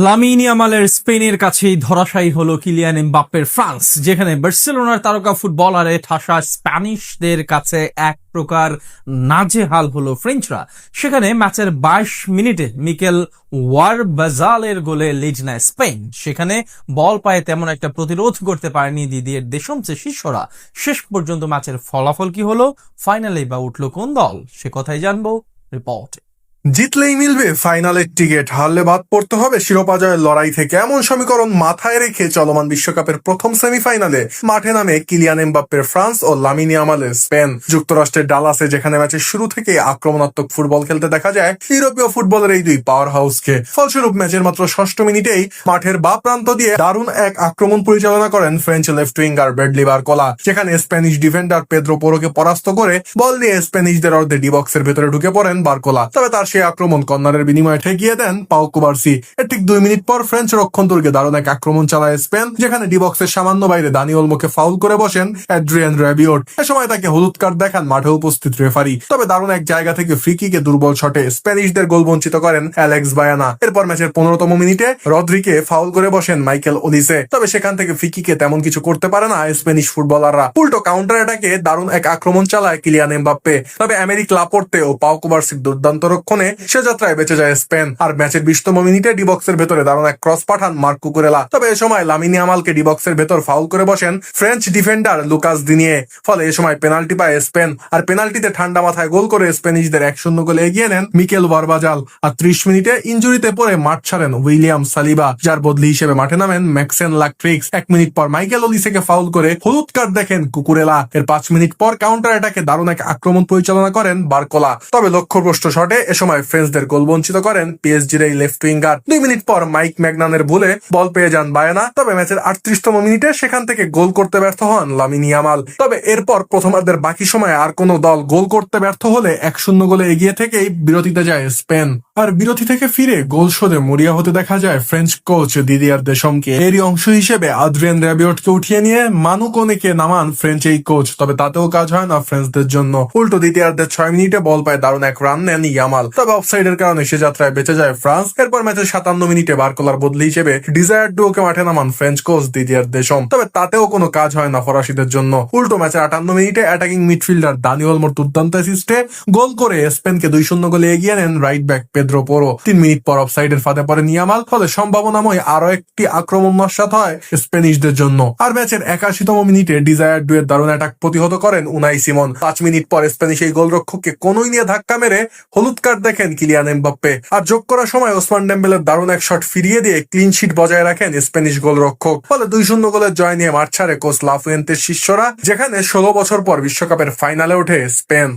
Lamine ইয়ামালের স্পেনের কাছেই ধরাশায়ী হলো কিলিয়ান এমবাপ্পের ফ্রান্স, যেখানে বার্সেলোনার তারকা ফুটবলারে ঠাসা স্প্যানিশদের কাছে এক প্রকার নাজেহাল হলো ফ্রেঞ্চরা। সেখানে ম্যাচের 22 মিনিটে মিকেল ওয়ারবাজালের গোলে লিড নেয় স্পেন। সেখানে বল পায়ে তেমন একটা প্রতিরোধ করতে পারেনি দিদিয়ের দেশমস শিষ্যরা। শেষ পর্যন্ত ম্যাচের ফলাফল কি হলো, ফাইনালে বা উঠলো কোন দল, সে কথাই জানবো রিপোর্টে। জিতলেই মিলবে ফাইনালের টিকিট, হারলে বাদ পড়তে হবে শিরোপা জয়ের লড়াই থেকে। এমন সমীকরণ মাথায় রেখে চলমান বিশ্বকাপের প্রথম সেমিফাইনালে মাঠে নামে কিলিয়ান এমবাপ্পের ফ্রান্স ও লামিন ইয়ামালের স্পেন। যুক্তরাষ্ট্রের ডালাসে যেখানে ম্যাচের শুরু থেকে আক্রমণাত্মক ফুটবল খেলতে দেখা যায় ইউরোপীয় ফুটবলের এই দুই পাওয়ার হাউসকে। ফলস্বরূপ ম্যাচের মাত্র ষষ্ঠ মিনিটেই মাঠের বা প্রান্ত দিয়ে দারুণ এক আক্রমণ পরিচালনা করেন ফ্রেঞ্চ লেফট উইঙ্গার ব্র্যাডলি বারকোলা, যেখানে স্প্যানিশ ডিফেন্ডার পেদ্রো পোরোকে পরাস্ত করে বল নিয়ে স্প্যানিশদের অর্ধে ডি বক্সের ভেতরে ঢুকে পড়েন বারকোলা। তবে তার সেই আক্রমণ কর্নারের বিনিময়ে ঠেকিয়ে দেন পাও কুবার্সি। এর ঠিক 2 মিনিট পর ফ্রেঞ্চ রক্ষণদুর্গে দারুণ এক আক্রমণ চালায় স্পেন, যেখানে ডি বক্সের সামান্য বাইরে দানি ওলমোকে ফাউল করে বসেন অ্যাড্রিয়ান র্যাবিওট। এ সময় তাকে হলুদ কার্ড দেখান মাঠে উপস্থিত রেফারি। তবে দারুণ এক জায়গা থেকে ফ্রি কিকে দুর্বল শটে স্প্যানিশদের গোল বঞ্চিত করেন অ্যালেক্স বায়ানা। এরপর ম্যাচের 15তম মিনিটে রদ্রিকে ফাউল করে বসেন মাইকেল ওলিসে। তবে সেখান থেকে ফ্রি কিকে তেমন কিছু করতে পারে না স্প্যানিশ ফুটবলাররা। উল্টো কাউন্টার অ্যাটাকে দারুণ এক আক্রমণ চালায় কিলিয়ান এমবাপ্পে। তবে আমেরিক লাপোর্তে ও পাও কুবার্সির দুর্দান্ত রক্ষণে সে যাত্রায় বেঁচে যায় স্পেন। আর ম্যাচের 20তম মিনিটে ডি বক্সের ভেতরে দারুণ এক ক্রস পাঠান মার্ক কুকুরেলা। তবে এ সময় লামিন ইয়ামালকে ডি বক্সের ভেতর ফাউল করে বসেন ফ্রেঞ্চ ডিফেন্ডার লুকাস দিনিয়ে। ফলে এ সময় পেনাল্টি পায় স্পেন। আর পেনাল্টিতে ঠান্ডা মাথায় গোল করে স্প্যানিশদের 1-0 গোলে এগিয়ে নেন মিকেল ওয়ারবাজাল। আর 30 মিনিটে ইনজুরিতে পড়ে মাঠ ছাড়েন উইলিয়াম সালিবা, যার বদলি হিসেবে মাঠে নামেন ম্যাক্সেন লাকট্রিক্স। 1 মিনিট পর মাইকেল ওলিসেকে ফাউল করে হলুদ কার্ড দেখেন কুকুরেলা। এর 5 মিনিট পর কাউন্টার অ্যাটাকে দারুণ এক আক্রমণ পরিচালনা করেন বারকোলা। তবে লক্ষ্যভ্রষ্ট শটে এ সময় ফ্রেঞ্চদের গোল বঞ্চিত করেন পিএসজির এই লেফট উইঙ্গার। 2 মিনিট পর মাইক ম্যাগনানের ভুলে বল পেয়ে যান বায়ানা। তবে ম্যাচের 38তম মিনিটে সেখান থেকে গোল করতে ব্যর্থ হন লামিন ইয়ামাল। তবে এরপর প্রথমার্ধের বাকি সময়ে আর কোনো দল গোল করতে ব্যর্থ হলে 1-0 গোলে এগিয়ে থেকেই বিরতিতে যায় স্পেন। আর বিরতি থেকে ফিরে গোল শোধে মরিয়া হতে দেখা যায় ফ্রেঞ্চ কোচ দিদিয়ার দেশমকে। এরই অংশ হিসেবে আদ্রিয়ান র্যাবিওটকে উঠিয়ে নিয়ে মানু কোনেকে নামান ফ্রেঞ্চ এই কোচ। তবে তাতেও কাজ হয় না ফ্রেঞ্চদের জন্য। উল্টো দ্বিতীয়ার্ধের 6 মিনিটে বল পায় দারুণ এক রান নেন ইয়ামাল। তবে অফসাইডের কারণে সে যাত্রায় বেঁচে যায় ফ্রান্স। এরপর ম্যাচের 57 মিনিটে বারকোলার বদলি হিসেবে ডিজায়ার ডুওকে মাঠে নামান ফ্রেঞ্চ কোচ দিদিয়ার দেশম। তবে তাতেও কোনো কাজ হয় না ফরাসিদের জন্য। উল্টো ম্যাচের 58 মিনিটে অ্যাটাকিং মিডফিল্ডার দানি ওলমোর দুর্দান্ত অ্যাসিস্টে গোল করে স্পেনকে 2-0 গোলে এগিয়ে নেন রাইট ব্যাক পেদ্রো পোরো। 3 মিনিট পর অফসাইডের ফাঁদে পড়েন ইয়ামাল। ফলে সম্ভাবনাময় আরো একটি আক্রমণ নস্যাৎ হয় স্পেনিশদের জন্য। আর ম্যাচের 81তম মিনিটে ডিজায়ার ডুয়ের দারুণ অ্যাটাক প্রতিহত করেন উনাই সিমন। 5 মিনিট পর স্প্যানিশ এই গোলরক্ষককে কোনোই নিয়ে ধাক্কা মেরে হলুদ কার্ড দেখেন কিলিয়ান এমবাপ্পে। আর যোগ করার সময় ওসমান ডেম্বেলের দারুণ এক শট ফিরিয়ে দিয়ে ক্লিন শিট বজায় রাখেন স্প্যানিশ গোলরক্ষক। ফলে 2-0 গোলের জয় নিয়ে মাঠ ছাড়ে কোচ লাফুয়েন্তের শিষ্যরা, যেখানে 16 বছর পর বিশ্বকাপের ফাইনালে ওঠে স্পেন।